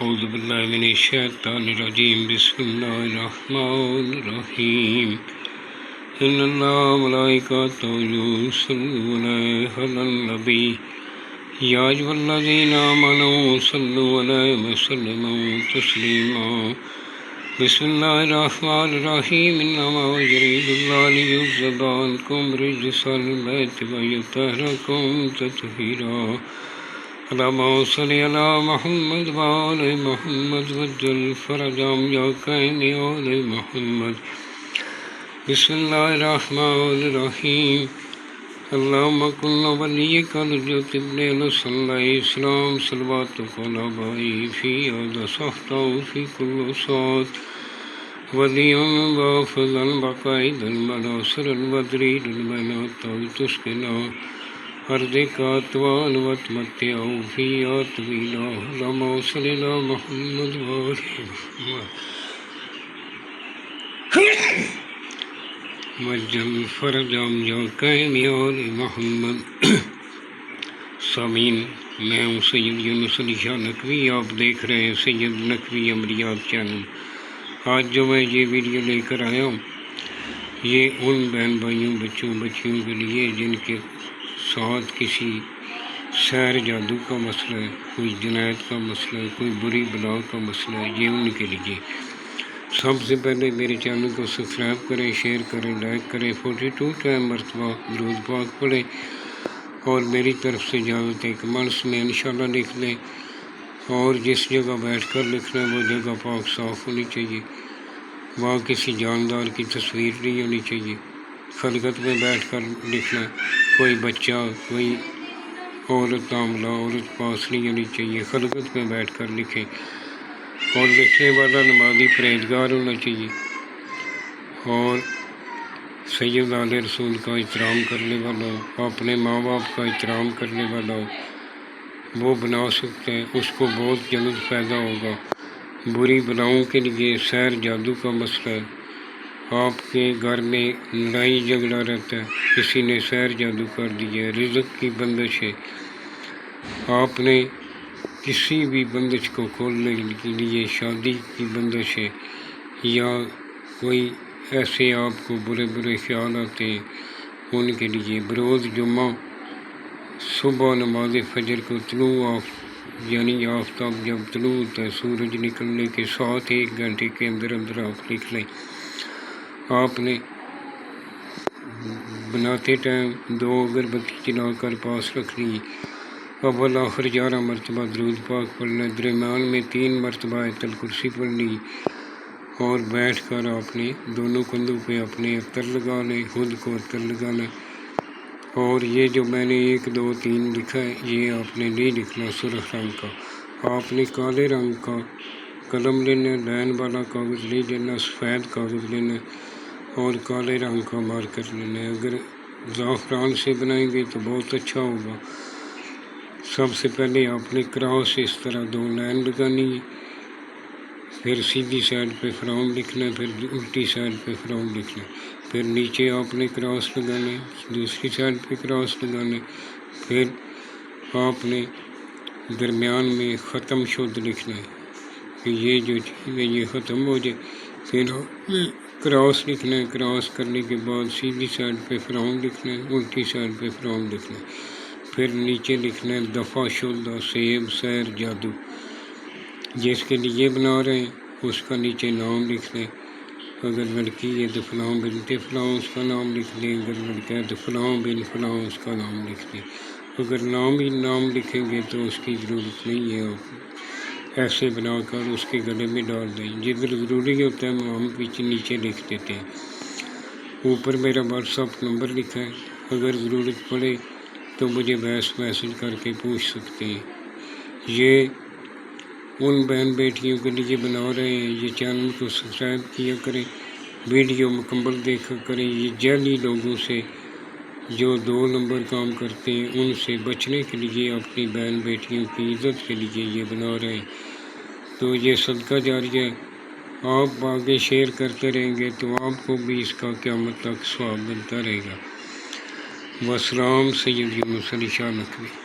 أعوذ بالله من الشيطان الرجيم بسم الله الرحمن الرحيم إن الله وملائكته يصلون على النبي يا أيها الذين آمنوا صلوا عليه وسلموا تسليما بسم الله الرحمن الرحيم إنما يريد الله ليذهب عنكم رجس البيت ويطهركم تطهيرا اللهم صل على محمد وآل محمد وجل فرجهم يا كريم يا آل محمد بسم الله الرحمن الرحيم اللهم كن وليك الجوت ابن صلى الله عليه وسلم صلواتك على أبائه في هذا صحته في كل صوت وليا وافضا بقائد المناصر البدري للمنات تسكنا أرضك أطوال وتمتعوا فيها طويلا اللهم صل على محمد وآل محمد وجل فرجهم يا كريم يا آل محمد سامعین میں ہوں سید یونس علی شاہ نقوی، آپ دیکھ رہے ہیں سید نقوی عملیات چینل۔ آج جو میں یہ ویڈیو لے کر آیا ہوں یہ ان بہن بھائیوں بچیوں کے لیے جن کے ساتھ کسی سحر جادو کا مسئلہ ہے، کوئی جنایت کا مسئلہ ہے، کوئی بری بلا کا مسئلہ ہے، یہ ان کے لیے۔ سب سے پہلے میرے چینل کو سبسکرائب کریں، شیئر کریں، لائک کریں، 42 ٹائم مرتبہ درود پاک پڑھیں اور میری طرف سے اجازت ہے کمنٹس میں انشاءاللہ لکھ دیں، اور جس جگہ بیٹھ کر لکھنا ہے وہ جگہ پاک صاف ہونی چاہیے، وہاں کسی جاندار کی تصویر نہیں ہونی چاہیے۔ خلقت میں بیٹھ کر لکھنا ہے، کوئی بچہ کوئی عورت عاملہ عورت پاس نہیں ہونی چاہیے، خلقت میں بیٹھ کر لکھیں، اور لکھنے والا نمازی پرہیزگار ہونا چاہیے، اور سید آل رسول کا احترام کرنے والا ہو، اپنے ماں باپ کا احترام کرنے والا ہو، وہ بنا سکتے ہیں، اس کو بہت جلد فائدہ ہوگا۔ بری بلاؤں کے لیے سحر جادو کا مسئلہ ہے، آپ کے گھر میں لڑائی جھگڑا رہتا ہے، کسی نے سحر جادو کر دیا ہے، رزق کی بندش ہے، آپ نے کسی بھی بندش کو کھولنے کے لیے شادی کی بندش ہے، یا کوئی ایسے آپ کو برے خیال آتے ہیں، ان کے لیے بروز جمعہ صبح نماز فجر کو طلوع یعنی آفتاب جب طلوع ہوتا ہے سورج نکلنے کے ساتھ 1 گھنٹے کے اندر آپ لکھ لیں۔ آپ نے بناتے ٹائم 2 اگربتی جلا کر پاس رکھنی، اول آخر 11 مرتبہ درود پاک پڑھنا، درمیان میں 3 مرتبہ آیت الکرسی پڑھنی، اور بیٹھ کر آپ نے دونوں کندھوں پہ اپنے عطر لگا لیں، خود کو عطر لگانا، اور یہ جو میں نے 1 2 3 لکھا ہے یہ آپ نے نہیں لکھنا سرخ رنگ کا، آپ نے کالے رنگ کا قلم لینا، لائن والا کاغذ لے لینا، سفید کاغذ لینا اور کالے رنگ کا مارکر لینا ہے۔ اگر زعفران سے بنائیں گے تو بہت اچھا ہوگا۔ سب سے پہلے آپ نے کراس اس طرح 2 لائن لگانی ہے، پھر سیدھی سائڈ پہ فرام لکھنا ہے، پھر الٹی سائڈ پہ فرام لکھنا ہے، پھر نیچے آپ نے کراس لگانا ہے، دوسری سائڈ پہ کراس لگانا ہے، پھر آپ نے درمیان میں ختم شد لکھنا ہے کہ یہ جو چیز ہے یہ ختم ہو جائے، پھر آپ نے کراس لکھنا ہے، کراس کرنے کے بعد سیدھی سائڈ پہ فرام لکھنا ہے، الٹی سائڈ پہ فرام لکھنا ہے، پھر نیچے لکھنا ہے دفع شدہ سیب سحر جادو، جس کے لیے بنا رہے ہیں اس کا نیچے نام لکھ دیں، اگر لڑکی ہے تو فلاں بنت فلاں اس کا نام لکھ دیں، اگر لڑکا ہے تو فلاں بن فلاں اس کا نام لکھ دیں، اگر نام لکھیں گے تو اس کی ضرورت نہیں ہے، آپ ایسے بنا کر اس کے گلے میں ڈال دیں، جدھر ضروری ہوتا ہے ہم پیچھے نیچے لکھ دیتے ہیں۔ اوپر میرا واٹس ایپ نمبر لکھا ہے، اگر ضرورت پڑے تو مجھے میسج کر کے پوچھ سکتے ہیں۔ یہ ان بہن بیٹیوں کے لیے بنا رہے ہیں، یہ چینل کو سبسکرائب کیا کریں، ویڈیو مکمل دیکھا کریں، یہ جعلی لوگوں سے جو 2 نمبر کام کرتے ہیں ان سے بچنے کے لیے اپنی بہن بیٹیوں کی عزت کے لیے یہ بنا رہے ہیں، تو یہ صدقہ جاریہ ہے، آپ آگے شیئر کرتے رہیں گے تو آپ کو بھی اس کا قیامت تک ثواب ملتا رہے گا۔ والسلام، سید یونس علی شاہ نقوی۔